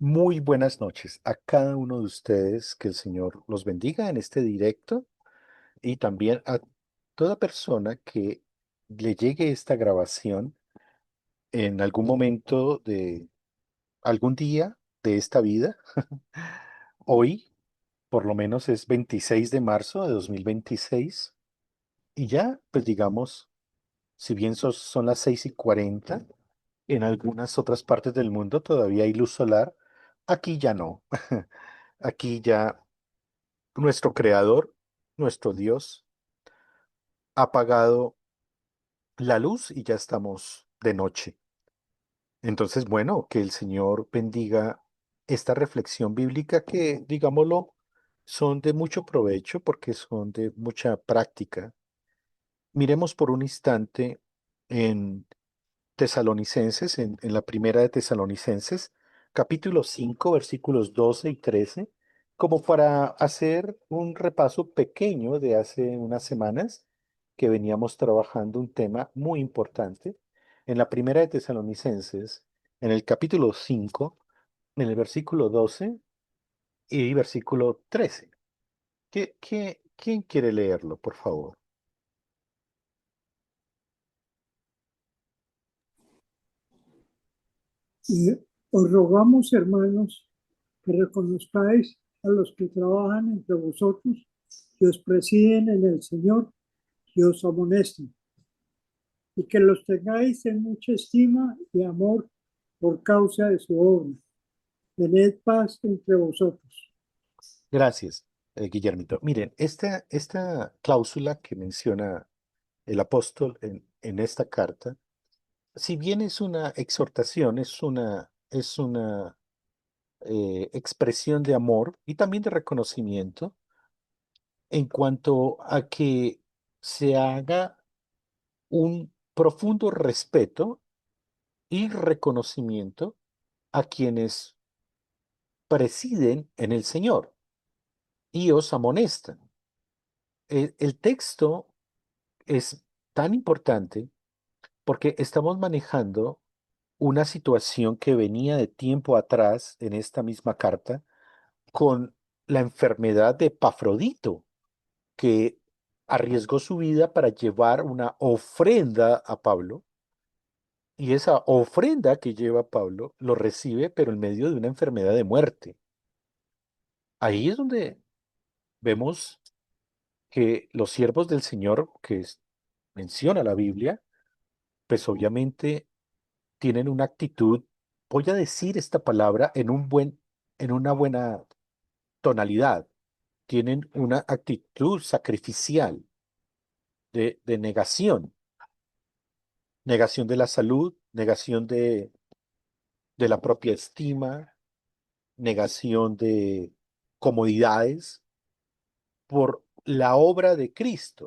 Muy buenas noches a cada uno de ustedes, que el Señor los bendiga en este directo y también a toda persona que le llegue esta grabación en algún momento de algún día de esta vida. Hoy, por lo menos, es 26 de marzo de 2026 y ya, pues digamos, si bien son las 6:40, en algunas otras partes del mundo todavía hay luz solar, aquí ya no. Aquí ya nuestro Creador, nuestro Dios, ha apagado la luz y ya estamos de noche. Entonces, bueno, que el Señor bendiga esta reflexión bíblica que, digámoslo, son de mucho provecho porque son de mucha práctica. Miremos por un instante en Tesalonicenses, en la primera de Tesalonicenses, capítulo 5 versículos 12 y 13, como para hacer un repaso pequeño de hace unas semanas que veníamos trabajando un tema muy importante. En la primera de Tesalonicenses, en el capítulo 5 en el versículo 12 y versículo 13. ¿Quién quiere leerlo, por favor? Y os rogamos, hermanos, que reconozcáis a los que trabajan entre vosotros, que os presiden en el Señor, que os amonestan, y que los tengáis en mucha estima y amor por causa de su obra. Tened paz entre vosotros. Gracias, Guillermito. Miren, esta cláusula que menciona el apóstol en esta carta, si bien es una exhortación, es una expresión de amor y también de reconocimiento en cuanto a que se haga un profundo respeto y reconocimiento a quienes presiden en el Señor y os amonestan. El texto es tan importante porque estamos manejando una situación que venía de tiempo atrás en esta misma carta con la enfermedad de Epafrodito, que arriesgó su vida para llevar una ofrenda a Pablo, y esa ofrenda que lleva Pablo lo recibe, pero en medio de una enfermedad de muerte. Ahí es donde vemos que los siervos del Señor menciona la Biblia, pues obviamente tienen una actitud, voy a decir esta palabra en una buena tonalidad, tienen una actitud sacrificial de negación, negación de la salud, negación de la propia estima, negación de comodidades por la obra de Cristo.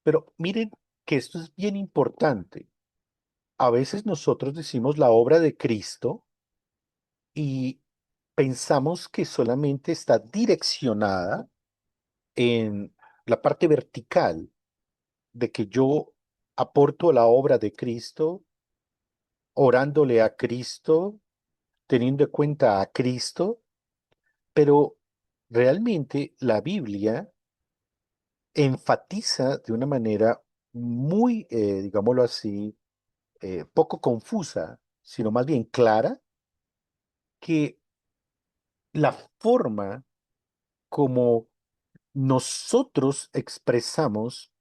Pero miren que esto es bien importante. A veces nosotros decimos la obra de Cristo y pensamos que solamente está direccionada en la parte vertical de que yo aporto la obra de Cristo, orándole a Cristo, teniendo en cuenta a Cristo, pero realmente la Biblia enfatiza de una manera muy, digámoslo así, poco confusa, sino más bien clara, que la forma como nosotros expresamos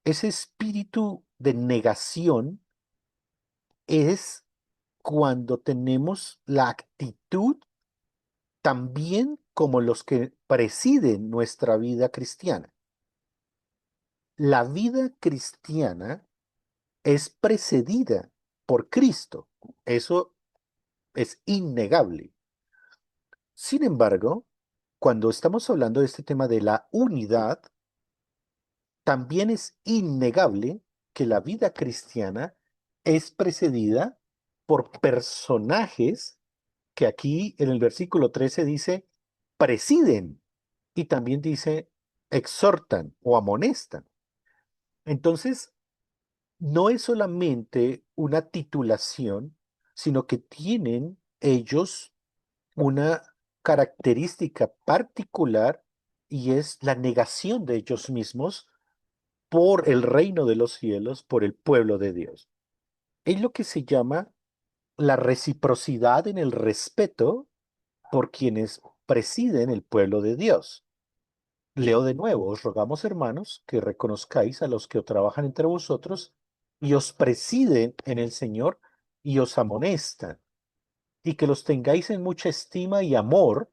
ese espíritu de negación es cuando tenemos la actitud también como los que presiden nuestra vida cristiana. La vida cristiana es precedida por Cristo. Eso es innegable. Sin embargo, cuando estamos hablando de este tema de la unidad, también es innegable que la vida cristiana es precedida por personajes que aquí en el versículo 13 dice presiden y también dice exhortan o amonestan. Entonces, no es solamente una titulación, sino que tienen ellos una característica particular y es la negación de ellos mismos por el reino de los cielos, por el pueblo de Dios. Es lo que se llama la reciprocidad en el respeto por quienes presiden el pueblo de Dios. Leo de nuevo, os rogamos, hermanos, que reconozcáis a los que trabajan entre vosotros y os presiden en el Señor y os amonestan, y que los tengáis en mucha estima y amor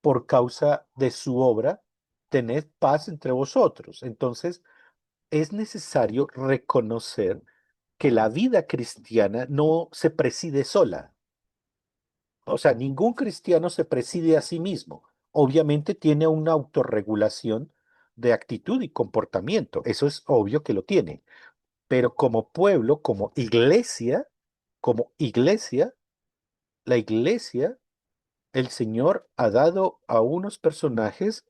por causa de su obra, tened paz entre vosotros. Entonces, es necesario reconocer que la vida cristiana no se preside sola. O sea, ningún cristiano se preside a sí mismo. Obviamente tiene una autorregulación de actitud y comportamiento. Eso es obvio que lo tiene. Pero como pueblo, como iglesia, la iglesia, el Señor ha dado a unos personajes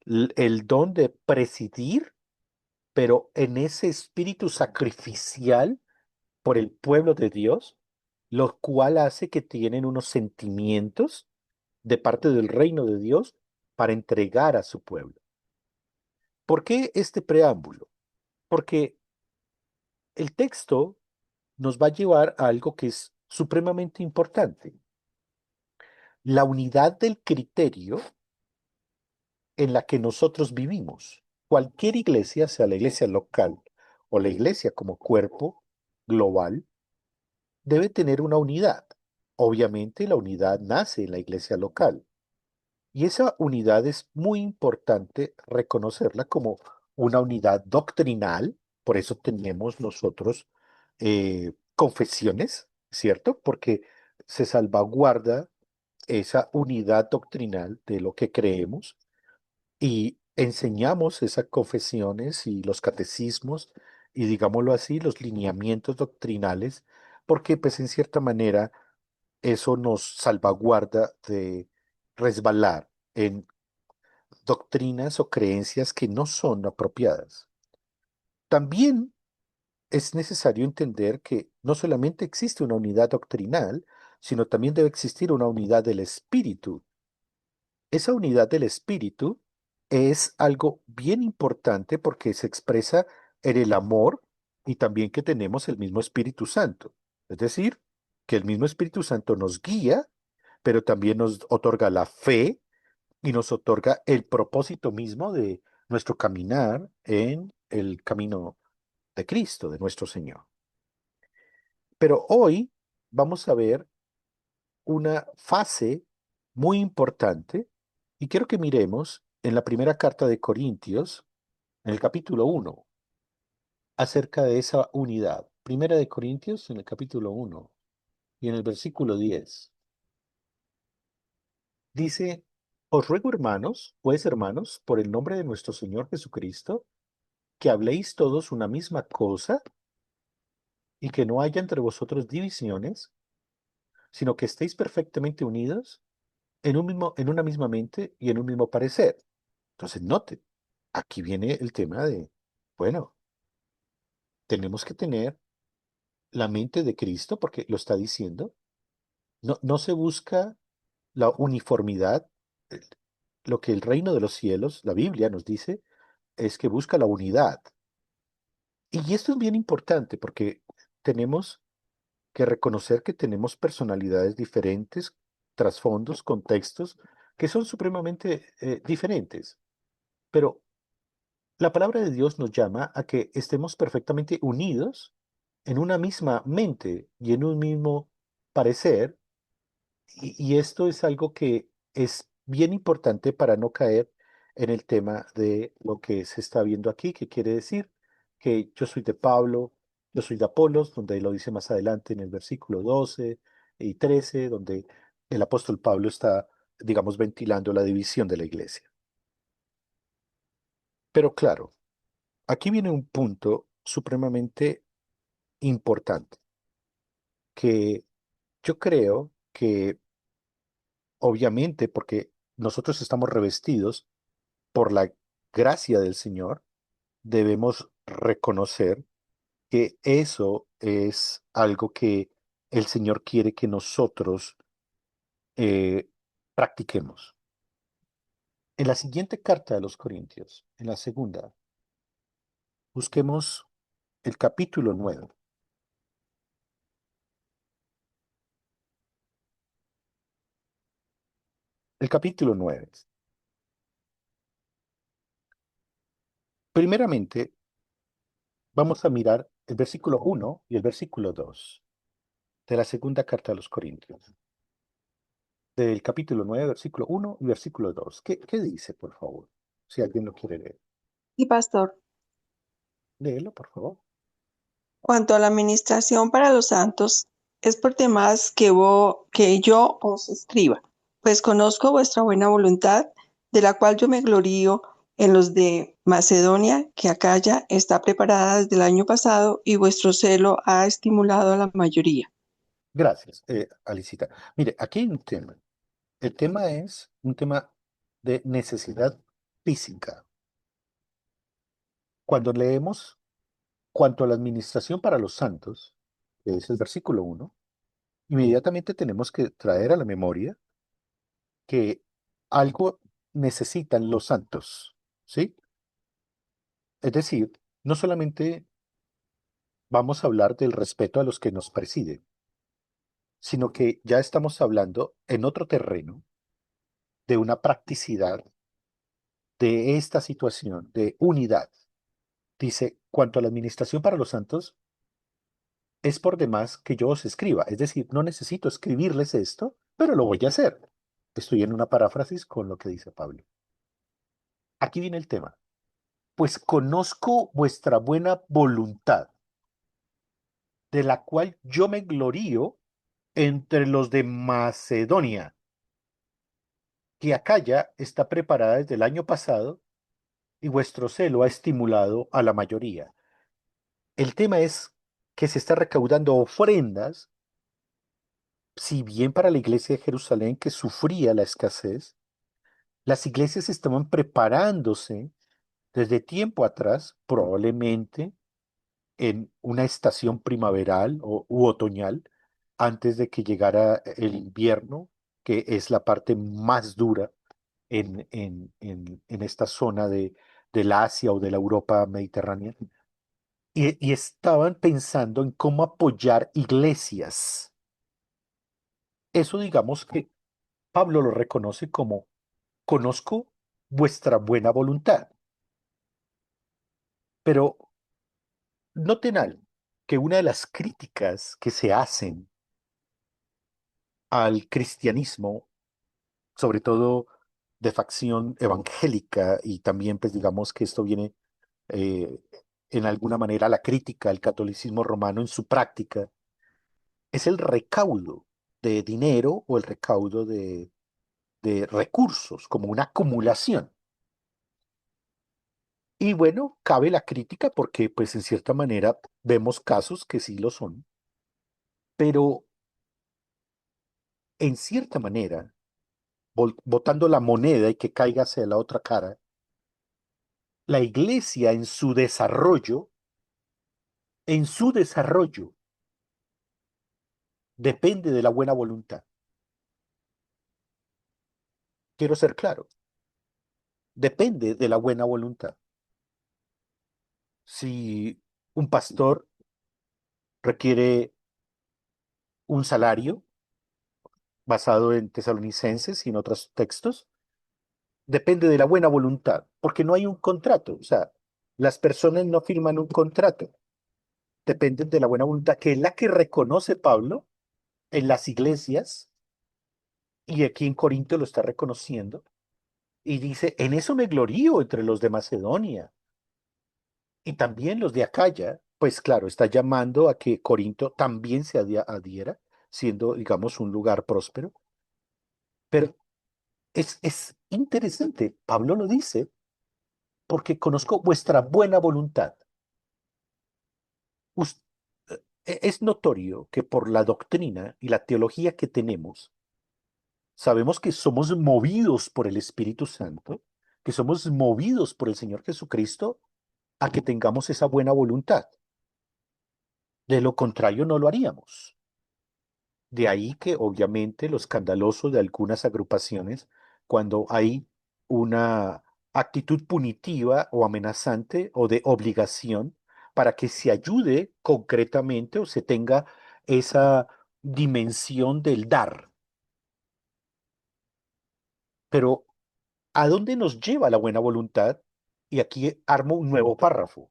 el don de presidir, pero en ese espíritu sacrificial por el pueblo de Dios, lo cual hace que tienen unos sentimientos de parte del reino de Dios para entregar a su pueblo. ¿Por qué este preámbulo? Porque el texto nos va a llevar a algo que es supremamente importante. La unidad del criterio en la que nosotros vivimos. Cualquier iglesia, sea la iglesia local o la iglesia como cuerpo global, debe tener una unidad. Obviamente la unidad nace en la iglesia local. Y esa unidad es muy importante reconocerla como una unidad doctrinal, por eso tenemos nosotros confesiones, ¿cierto? Porque se salvaguarda esa unidad doctrinal de lo que creemos y enseñamos esas confesiones y los catecismos y digámoslo así, los lineamientos doctrinales, porque pues en cierta manera eso nos salvaguarda de resbalar en doctrinas o creencias que no son apropiadas. También es necesario entender que no solamente existe una unidad doctrinal, sino también debe existir una unidad del espíritu. Esa unidad del espíritu es algo bien importante porque se expresa en el amor y también que tenemos el mismo Espíritu Santo. Es decir, que el mismo Espíritu Santo nos guía, pero también nos otorga la fe y nos otorga el propósito mismo de nuestro caminar en el camino de Cristo, de nuestro Señor. Pero hoy vamos a ver una fase muy importante y quiero que miremos en la primera carta de Corintios, en el capítulo 1, acerca de esa unidad. Primera de Corintios, en el capítulo 1 y en el versículo 10. Dice, os ruego, hermanos, pues hermanos, por el nombre de nuestro Señor Jesucristo, que habléis todos una misma cosa y que no haya entre vosotros divisiones, sino que estéis perfectamente unidos en una misma mente y en un mismo parecer. Entonces, note, aquí viene el tema de, bueno, tenemos que tener la mente de Cristo porque lo está diciendo. No, no se busca la uniformidad. eh, Lo que el reino de los cielos, la Biblia nos dice, es que busca la unidad. Y esto es bien importante porque tenemos que reconocer que tenemos personalidades diferentes, trasfondos, contextos, que son supremamente diferentes. Pero la palabra de Dios nos llama a que estemos perfectamente unidos en una misma mente y en un mismo parecer. Y esto es algo que es bien importante para no caer en el tema de lo que se está viendo aquí, que quiere decir que yo soy de Pablo, yo soy de Apolos, donde lo dice más adelante en el versículo 12 y 13, donde el apóstol Pablo está, digamos, ventilando la división de la iglesia. Pero claro, aquí viene un punto supremamente importante, que yo creo que obviamente porque nosotros estamos revestidos por la gracia del Señor, debemos reconocer que eso es algo que el Señor quiere que nosotros practiquemos. En la siguiente carta de los Corintios, en la segunda, busquemos el capítulo 9. El capítulo 9. Primeramente, vamos a mirar el versículo 1 y el versículo 2 de la segunda carta de los Corintios. Del capítulo 9, versículo 1 y versículo 2. ¿Qué dice, por favor? Si alguien lo quiere leer. Y pastor, Léelo, por favor. cuanto a la administración para los santos, es por demás que yo os escriba, pues conozco vuestra buena voluntad, de la cual yo me glorío en los de Macedonia, que Acaya está preparada desde el año pasado y vuestro celo ha estimulado a la mayoría. Gracias, Alicita. Mire, aquí hay un tema. El tema es un tema de necesidad física. Cuando leemos cuanto a la administración para los santos, que es el versículo 1, inmediatamente tenemos que traer a la memoria que algo necesitan los santos, ¿sí? Es decir, no solamente vamos a hablar del respeto a los que nos presiden, sino que ya estamos hablando en otro terreno de una practicidad de esta situación de unidad. Dice, cuanto a la administración para los santos, es por demás que yo os escriba. Es decir, no necesito escribirles esto, pero lo voy a hacer. Estoy en una paráfrasis con lo que dice Pablo. Aquí viene el tema. Pues conozco vuestra buena voluntad, de la cual yo me glorío entre los de Macedonia, que Acaya está preparada desde el año pasado y vuestro celo ha estimulado a la mayoría. El tema es que se está recaudando ofrendas, si bien para la iglesia de Jerusalén que sufría la escasez, las iglesias estaban preparándose desde tiempo atrás, probablemente en una estación primaveral u otoñal, antes de que llegara el invierno, que es la parte más dura en esta zona de la Asia o de la Europa mediterránea. Y estaban pensando en cómo apoyar iglesias. Eso digamos que Pablo lo reconoce como conozco vuestra buena voluntad. Pero noten algo, que una de las críticas que se hacen al cristianismo, sobre todo de facción evangélica, y también pues digamos que esto viene eh, en alguna manera a la crítica al catolicismo romano en su práctica, es el recaudo de dinero o el recaudo de recursos, como una acumulación. Y bueno, cabe la crítica porque pues en cierta manera vemos casos que sí lo son, pero en cierta manera, botando la moneda y que caiga hacia la otra cara, la iglesia en su desarrollo, depende de la buena voluntad. Quiero ser claro, depende de la buena voluntad. Si un pastor requiere un salario basado en Tesalonicenses y en otros textos, depende de la buena voluntad, porque no hay un contrato. O sea, las personas no firman un contrato, dependen de la buena voluntad, que es la que reconoce Pablo en las iglesias, y aquí en Corinto lo está reconociendo, y dice, en eso me glorío entre los de Macedonia y también los de Acaya, pues claro, está llamando a que Corinto también se adhiera, siendo, digamos, un lugar próspero, pero es interesante, Pablo lo dice, porque conozco vuestra buena voluntad. Us- es notorio que por la doctrina y la teología que tenemos, sabemos que somos movidos por el Espíritu Santo, que somos movidos por el Señor Jesucristo a que tengamos esa buena voluntad. De lo contrario, no lo haríamos. De ahí que obviamente lo escandaloso de algunas agrupaciones, cuando hay una actitud punitiva o amenazante o de obligación para que se ayude concretamente o se tenga esa dimensión del dar. Pero ¿a dónde nos lleva la buena voluntad? Y aquí armo un nuevo párrafo.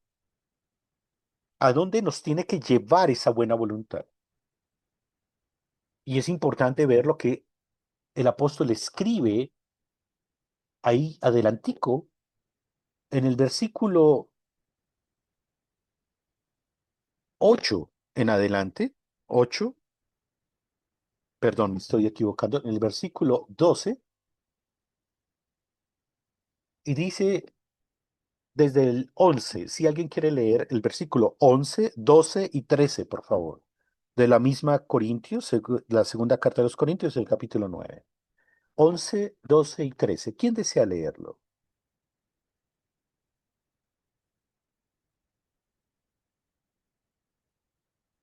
¿A dónde nos tiene que llevar esa buena voluntad? Y es importante ver lo que el apóstol escribe ahí adelantico en el versículo 8 en adelante, 8, perdón, me estoy equivocando, en el versículo 12, y dice desde el 11, si alguien quiere leer el versículo 11, 12 y 13, por favor, de la misma Corintios, la segunda carta de los Corintios, el capítulo 9. 11, 12 y 13. ¿Quién desea leerlo?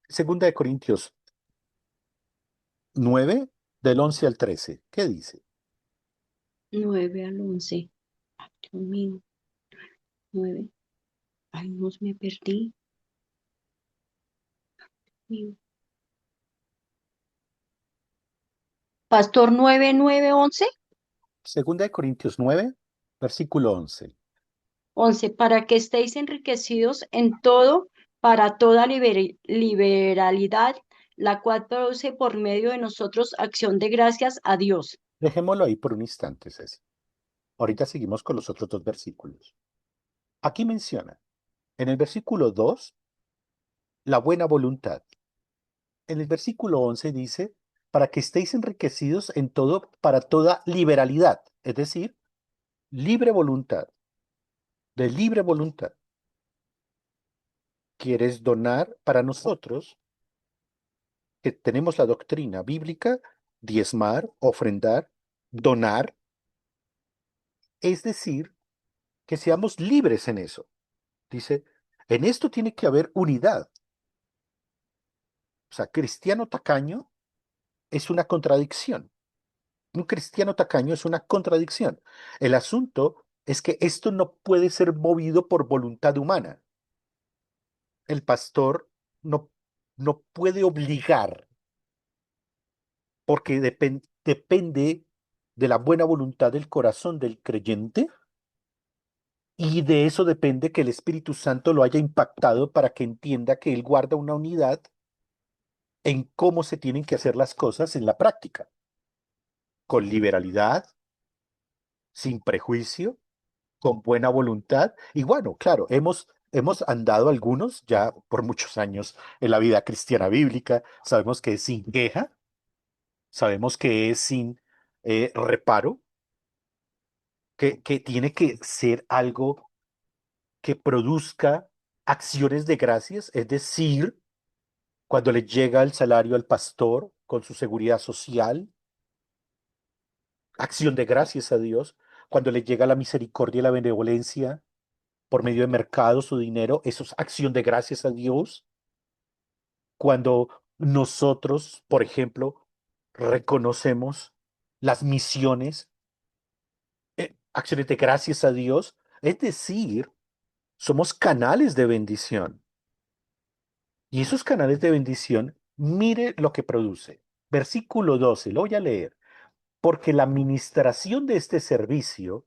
Segunda de Corintios 9, del 11 al 13. ¿Qué dice? 9 al 11. Ay, Dios mío, 9. Ay, no, me perdí. Mío. Pastor, 9, 9, 11. Segunda de Corintios 9, versículo 11. 11, para que estéis enriquecidos en todo, para toda liberalidad, la cual produce por medio de nosotros acción de gracias a Dios. Dejémoslo ahí por un instante, Ceci. Ahorita seguimos con los otros dos versículos. Aquí menciona, en el versículo 2, la buena voluntad. En el versículo 11 dice, para que estéis enriquecidos en todo, para toda liberalidad, es decir, libre voluntad, de libre voluntad. ¿Quieres donar para nosotros, que tenemos la doctrina bíblica, diezmar, ofrendar, donar? Es decir, que seamos libres en eso. Dice, en esto tiene que haber unidad. O sea, cristiano tacaño es una contradicción. Un cristiano tacaño es una contradicción. El asunto es que esto no puede ser movido por voluntad humana. El pastor no, no puede obligar porque depende de la buena voluntad del corazón del creyente y de eso depende que el Espíritu Santo lo haya impactado para que entienda que él guarda una unidad en cómo se tienen que hacer las cosas en la práctica, con liberalidad, sin prejuicio, con buena voluntad. Y bueno, claro, hemos andado algunos ya por muchos años en la vida cristiana bíblica. Sabemos que es sin queja, sabemos que es sin reparo, que tiene que ser algo que produzca acciones de gracias, es decir, cuando le llega el salario al pastor con su seguridad social, acción de gracias a Dios, cuando le llega la misericordia y la benevolencia por medio de mercados o dinero, eso es acción de gracias a Dios. Cuando nosotros, por ejemplo, reconocemos las misiones, acciones de gracias a Dios, es decir, somos canales de bendición. Y esos canales de bendición, mire lo que produce. Versículo 12, lo voy a leer. Porque la administración de este servicio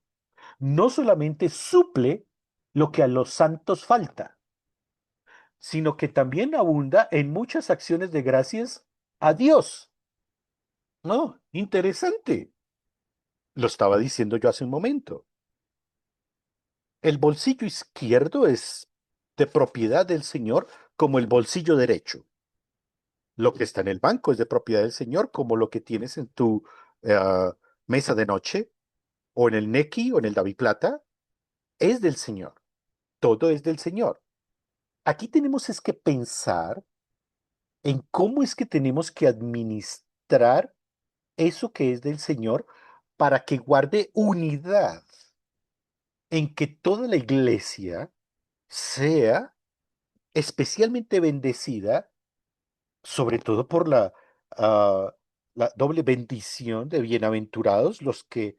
no solamente suple lo que a los santos falta, sino que también abunda en muchas acciones de gracias a Dios. No, interesante. Lo estaba diciendo yo hace un momento. El bolsillo izquierdo es de propiedad del Señor como el bolsillo derecho. Lo que está en el banco es de propiedad del Señor como lo que tienes en tu eh, mesa de noche o en el Nequi o en el Daviplata es del Señor. Todo es del Señor. Aquí tenemos es que pensar en cómo es que tenemos que administrar eso que es del Señor para que guarde unidad, en que toda la iglesia sea especialmente bendecida, sobre todo por la ah, la doble bendición de bienaventurados los que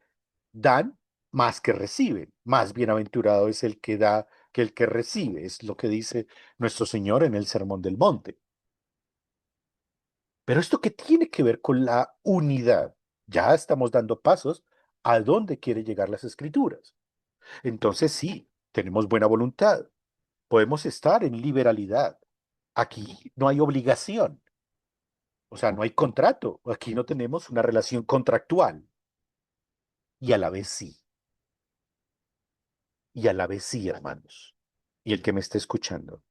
dan más que reciben. Más bienaventurado es el que da que el que recibe. Es lo que dice nuestro Señor en el Sermón del Monte. Pero esto que tiene que ver con la unidad, ya estamos dando pasos a dónde quiere llegar las Escrituras. Entonces sí, tenemos buena voluntad. Podemos estar en liberalidad. Aquí no hay obligación. O sea, no hay contrato. Aquí no tenemos una relación contractual. Y a la vez sí. Y a la vez sí, hermanos. Y el que me esté escuchando,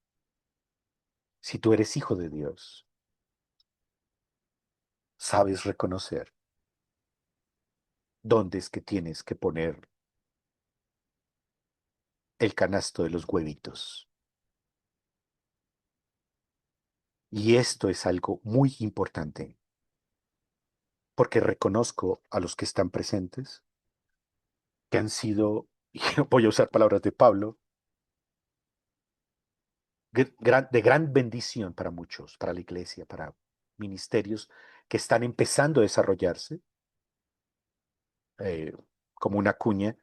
si tú eres hijo de Dios, sabes reconocer dónde es que tienes que poner el canasto de los huevitos. Y esto es algo muy importante, porque reconozco a los que están presentes, que han sido, y voy a usar palabras de Pablo, de gran bendición para muchos, para la iglesia, para ministerios que están empezando a desarrollarse, eh, como una cuña.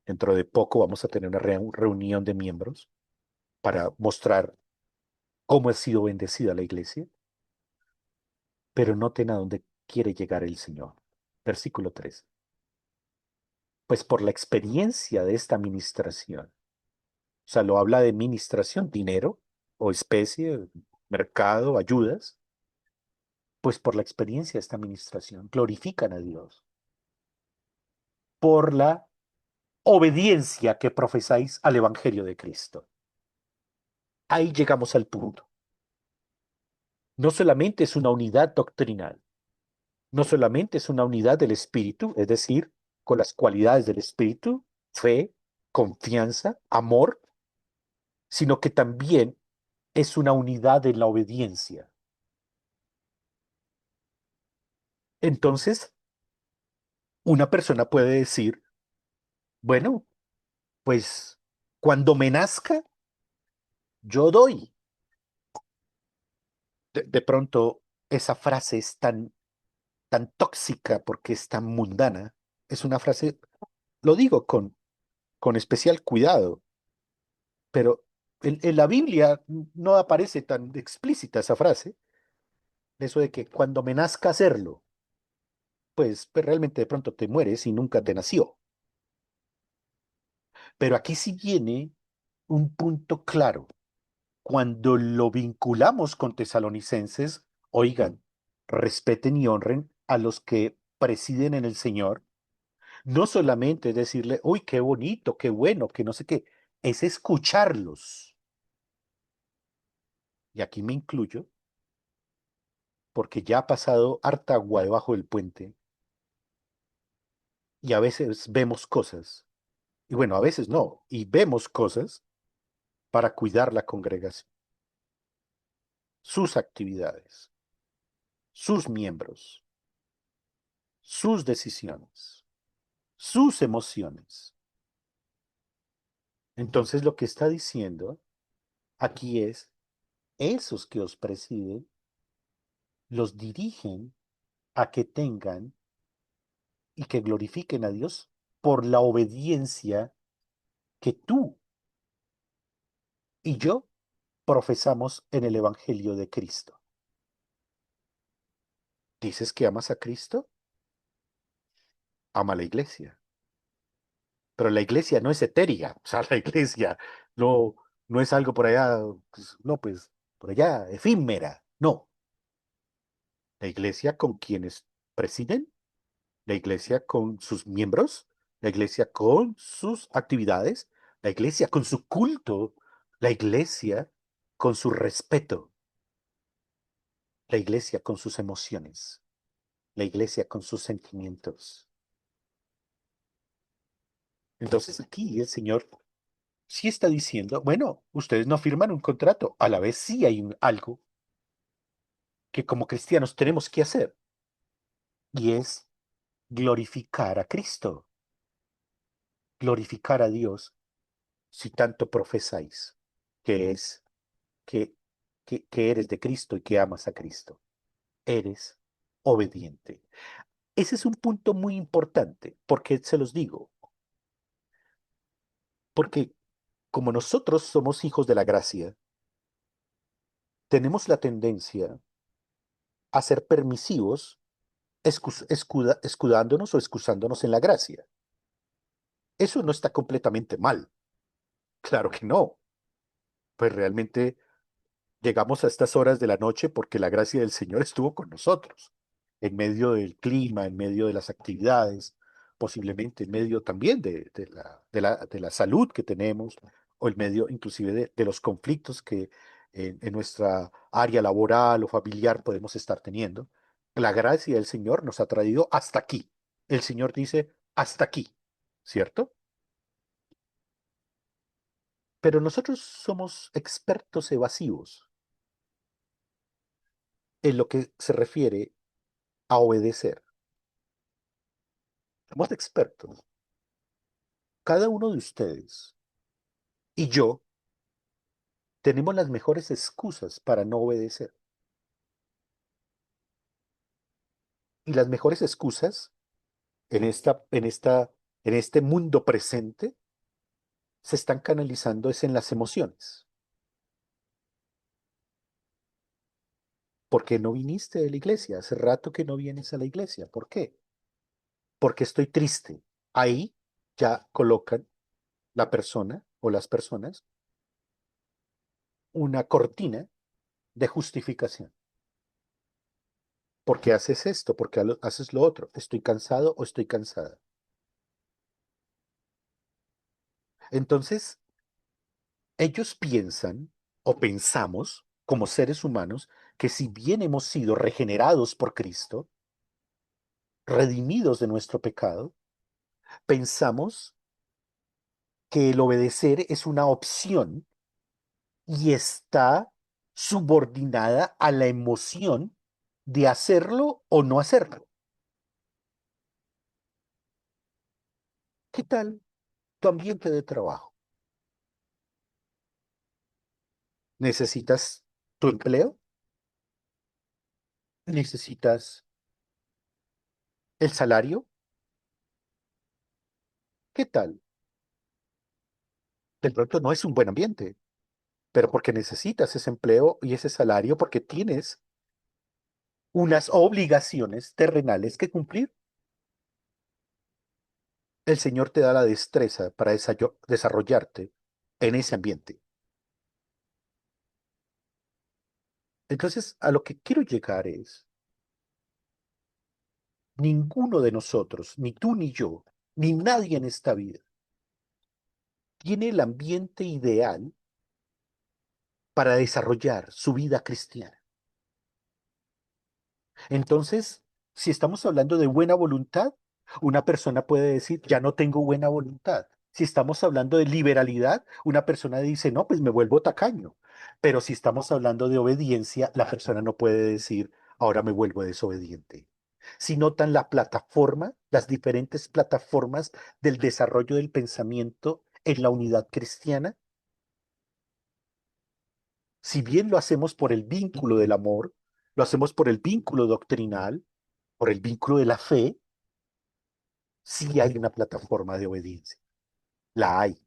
Dentro de poco vamos a tener una reunión de miembros para mostrar cómo ha sido bendecida la iglesia, pero noten a dónde quiere llegar el Señor. Versículo 3. Pues por la experiencia de esta administración, o sea, lo habla de administración, dinero o especie, mercado, ayudas, pues por la experiencia de esta administración glorifican a Dios por la obediencia que profesáis al Evangelio de Cristo. Ahí llegamos al punto. No solamente es una unidad doctrinal, no solamente es una unidad del Espíritu, es decir, con las cualidades del Espíritu, fe, confianza, amor, sino que también es una unidad en la obediencia. Entonces, una persona puede decir, bueno, pues cuando me nazca, yo doy. De pronto, esa frase es tan tóxica porque es tan mundana. Es una frase, lo digo con especial cuidado, pero en la Biblia no aparece tan explícita esa frase, eso de que cuando me nazca hacerlo, pues realmente de pronto te mueres y nunca te nació. Pero aquí sí viene un punto claro. Cuando lo vinculamos con tesalonicenses, oigan, respeten y honren a los que presiden en el Señor. No solamente es decirle, uy, qué bonito, qué bueno, que no sé qué, es escucharlos. Y aquí me incluyo, porque ya ha pasado harta agua debajo del puente y a veces vemos cosas, y bueno, a veces no, y vemos cosas para cuidar la congregación, sus actividades, sus miembros, sus decisiones, sus emociones. Entonces lo que está diciendo aquí es, esos que os presiden, los dirigen a que tengan y que glorifiquen a Dios por la obediencia que tú y yo profesamos en el Evangelio de Cristo. ¿Dices que amas a Cristo? Ama a la iglesia. Pero la iglesia no es etérea. O sea, la iglesia no, no es algo por allá, pues, no, pues, por allá, efímera. No. La iglesia con quienes presiden, la iglesia con sus miembros, la iglesia con sus actividades, la iglesia con su culto, la iglesia con su respeto, la iglesia con sus emociones, la iglesia con sus sentimientos. Entonces aquí el Señor sí está diciendo, bueno, ustedes no firman un contrato, a la vez sí hay algo que como cristianos tenemos que hacer, y es glorificar a Cristo, glorificar a Dios si tanto profesáis que es que eres de Cristo y que amas a Cristo. Eres obediente. Ese es un punto muy importante. ¿Por qué se los digo? Porque como nosotros somos hijos de la gracia, tenemos la tendencia a ser permisivos, escudándonos o excusándonos en la gracia. Eso no está completamente mal. Claro que no. Pues realmente llegamos a estas horas de la noche porque la gracia del Señor estuvo con nosotros, en medio del clima, en medio de las actividades, posiblemente en medio también de la salud que tenemos, o en medio inclusive de los conflictos que en nuestra área laboral o familiar podemos estar teniendo. La gracia del Señor nos ha traído hasta aquí. El Señor dice, hasta aquí, ¿cierto? Pero nosotros somos expertos evasivos en lo que se refiere a obedecer. Somos expertos. Cada uno de ustedes y yo tenemos las mejores excusas para no obedecer. Y las mejores excusas en este mundo presente se están canalizando es en las emociones. ¿Por qué no viniste de la iglesia? Hace rato que no vienes a la iglesia. ¿Por qué? Porque estoy triste. Ahí ya colocan la persona o las personas una cortina de justificación. ¿Por qué haces esto? ¿Por qué haces lo otro? ¿Estoy cansado o estoy cansada? Entonces, ellos piensan o pensamos como seres humanos que si bien hemos sido regenerados por Cristo, redimidos de nuestro pecado, pensamos que el obedecer es una opción y está subordinada a la emoción de hacerlo o no hacerlo. ¿Qué tal tu ambiente de trabajo? ¿Necesitas tu empleo? ¿Necesitas el salario? ¿Qué tal? De pronto no es un buen ambiente, pero porque necesitas ese empleo y ese salario, porque tienes unas obligaciones terrenales que cumplir. El Señor te da la destreza para desarrollarte en ese ambiente. Entonces, a lo que quiero llegar es, ninguno de nosotros, ni tú ni yo, ni nadie en esta vida, tiene el ambiente ideal para desarrollar su vida cristiana. Entonces, si estamos hablando de buena voluntad, una persona puede decir, ya no tengo buena voluntad. Si estamos hablando de liberalidad, una persona dice, no, pues me vuelvo tacaño. Pero si estamos hablando de obediencia, la persona no puede decir, ahora me vuelvo desobediente. Si notan la plataforma, las diferentes plataformas del desarrollo del pensamiento en la unidad cristiana, si bien lo hacemos por el vínculo del amor, lo hacemos por el vínculo doctrinal, por el vínculo de la fe, sí hay una plataforma de obediencia. La hay.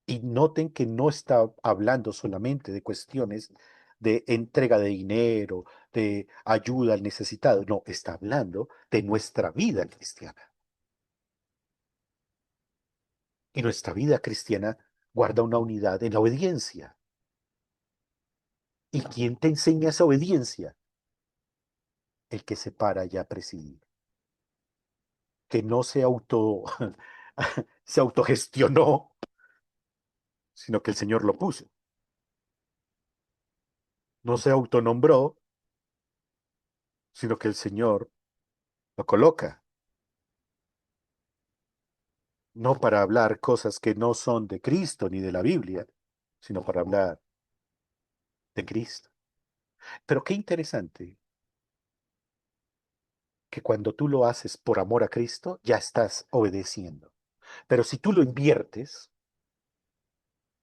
Y noten que no está hablando solamente de cuestiones de entrega de dinero, de ayuda al necesitado. No, está hablando de nuestra vida cristiana. Y nuestra vida cristiana guarda una unidad en la obediencia. ¿Y quién te enseña esa obediencia? El que se para ya a presidir. Que no se autogestionó, sino que el Señor lo puso. No se autonombró, sino que el Señor lo coloca. No para hablar cosas que no son de Cristo ni de la Biblia, sino para hablar de Cristo. Pero qué interesante que cuando tú lo haces por amor a Cristo, ya estás obedeciendo. Pero si tú lo inviertes,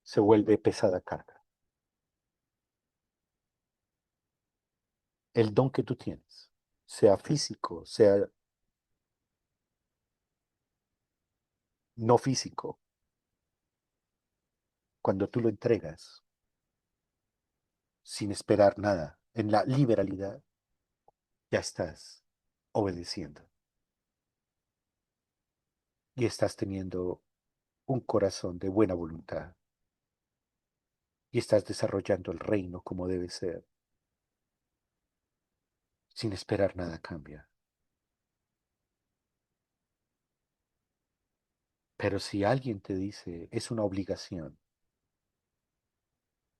se vuelve pesada carga. el don que tú tienes, sea físico, sea no físico, cuando tú lo entregas sin esperar nada, en la liberalidad, ya estás obedeciendo y estás teniendo un corazón de buena voluntad y estás desarrollando el reino como debe ser, sin esperar nada cambia. Pero si alguien te dice es una obligación,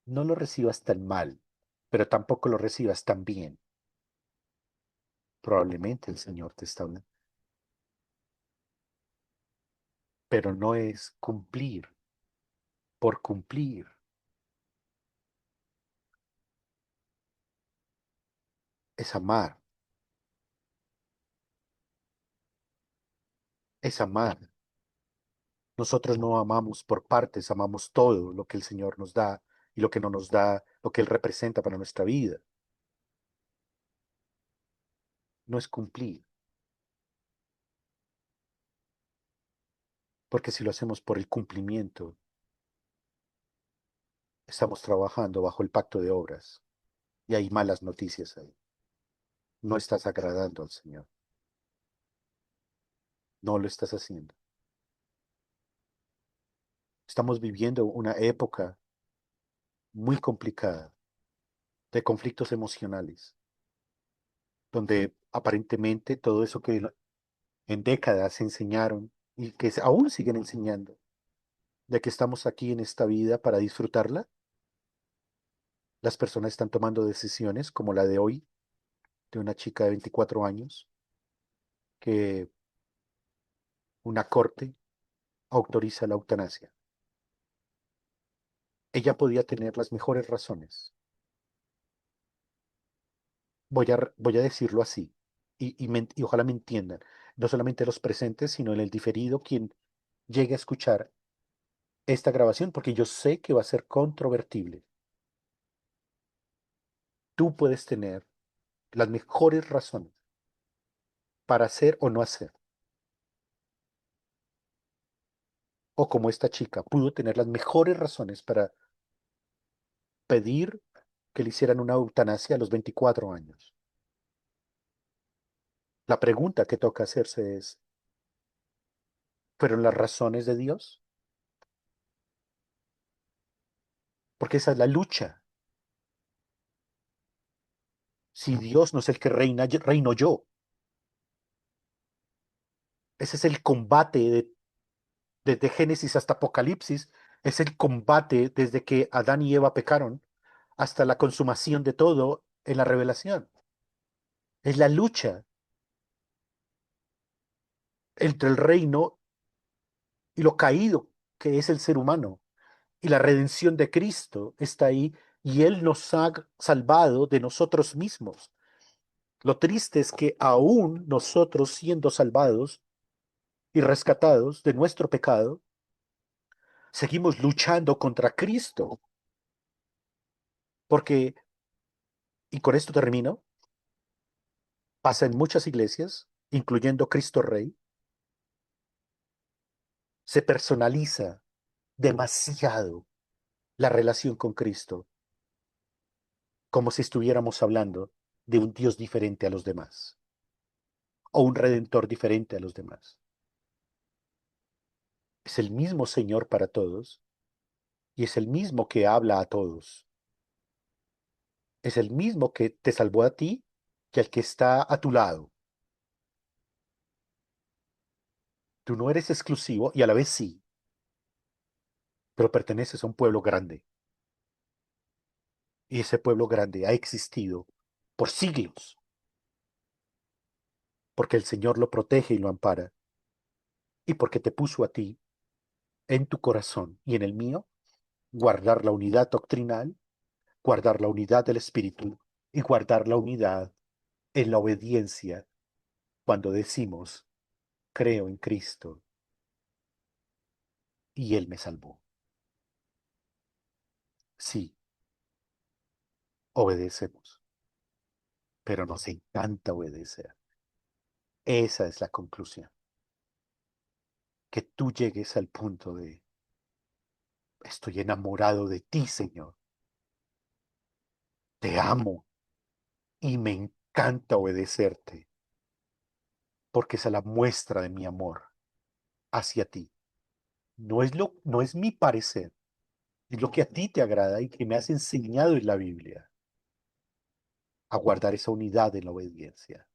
no lo recibas tan mal, pero tampoco lo recibas tan bien. Probablemente el Señor te está hablando, pero no es cumplir por cumplir, es amar, es amar. Nosotros no amamos por partes, amamos todo lo que el Señor nos da y lo que no nos da, lo que Él representa para nuestra vida. No es cumplir, porque si lo hacemos por el cumplimiento, estamos trabajando bajo el pacto de obras y hay malas noticias ahí. No estás agradando al Señor, no lo estás haciendo. Estamos viviendo una época muy complicada de conflictos emocionales, donde aparentemente todo eso que en décadas enseñaron y que aún siguen enseñando, de que estamos aquí en esta vida para disfrutarla, las personas están tomando decisiones como la de hoy, de una chica de 24 años, que una corte autoriza la eutanasia. Ella podía tener las mejores razones. Voy a decirlo así, y ojalá me entiendan, no solamente los presentes, sino en el diferido, quien llegue a escuchar esta grabación, porque yo sé que va a ser controvertible. Tú puedes tener las mejores razones para hacer o no hacer. O como esta chica pudo tener las mejores razones para pedir que le hicieran una eutanasia a los 24 años. La pregunta que toca hacerse es, ¿fueron las razones de Dios? Porque esa es la lucha. Si Dios no es el que reina, reino yo. Ese es el combate desde Génesis hasta Apocalipsis. Es el combate desde que Adán y Eva pecaron hasta la consumación de todo en la revelación. Es la lucha entre el reino y lo caído que es el ser humano. Y la redención de Cristo está ahí y Él nos ha salvado de nosotros mismos. Lo triste es que aún nosotros siendo salvados y rescatados de nuestro pecado, seguimos luchando contra Cristo. Porque, y con esto termino, pasa en muchas iglesias, incluyendo Cristo Rey, se personaliza demasiado la relación con Cristo, como si estuviéramos hablando de un Dios diferente a los demás, o un redentor diferente a los demás. Es el mismo Señor para todos y es el mismo que habla a todos. Es el mismo que te salvó a ti que al que está a tu lado. Tú no eres exclusivo y a la vez sí, pero perteneces a un pueblo grande. Y ese pueblo grande ha existido por siglos, porque el Señor lo protege y lo ampara, y porque te puso a ti en tu corazón y en el mío guardar la unidad doctrinal, guardar la unidad del Espíritu y guardar la unidad en la obediencia cuando decimos, creo en Cristo y Él me salvó. Sí, obedecemos. pero nos encanta obedecer. Esa es la conclusión. Que tú llegues al punto de, estoy enamorado de ti, Señor. Te amo y me encanta obedecerte, porque esa es la muestra de mi amor hacia ti. No es mi parecer, es lo que a ti te agrada y que me has enseñado en la Biblia, a guardar esa unidad en la obediencia,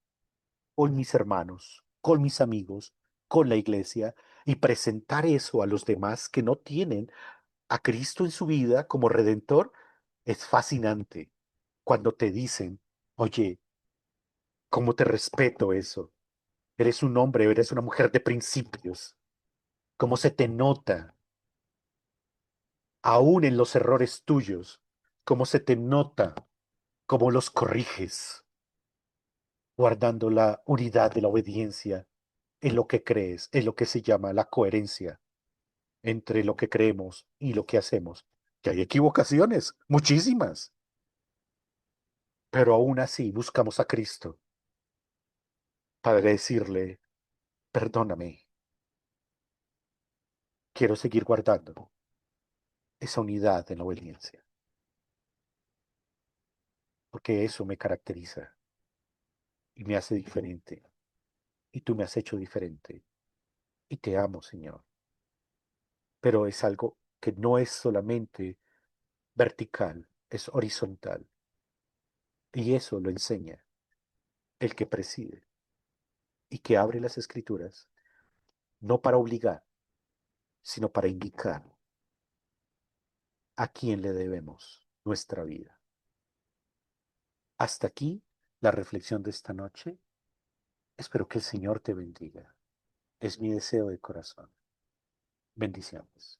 con mis hermanos, con mis amigos, con la iglesia, y presentar eso a los demás que no tienen a Cristo en su vida como redentor. Es fascinante cuando te dicen, oye, ¿cómo te respeto eso? Eres un hombre, eres una mujer de principios. ¿Cómo se te nota, aún en los errores tuyos? ¿Cómo se te nota? ¿Cómo los corriges? Guardando la unidad de la obediencia en lo que crees, en lo que se llama la coherencia entre lo que creemos y lo que hacemos. Que hay equivocaciones, muchísimas, pero aún así buscamos a Cristo para decirle, perdóname, quiero seguir guardando esa unidad en la obediencia, porque eso me caracteriza y me hace diferente, y tú me has hecho diferente, y te amo, Señor. Pero es algo que no es solamente vertical, es horizontal, y eso lo enseña el que preside y que abre las escrituras, no para obligar, sino para indicar a quién le debemos nuestra vida. Hasta aquí la reflexión de esta noche. Espero que el Señor te bendiga. Es mi deseo de corazón. Bendiciones.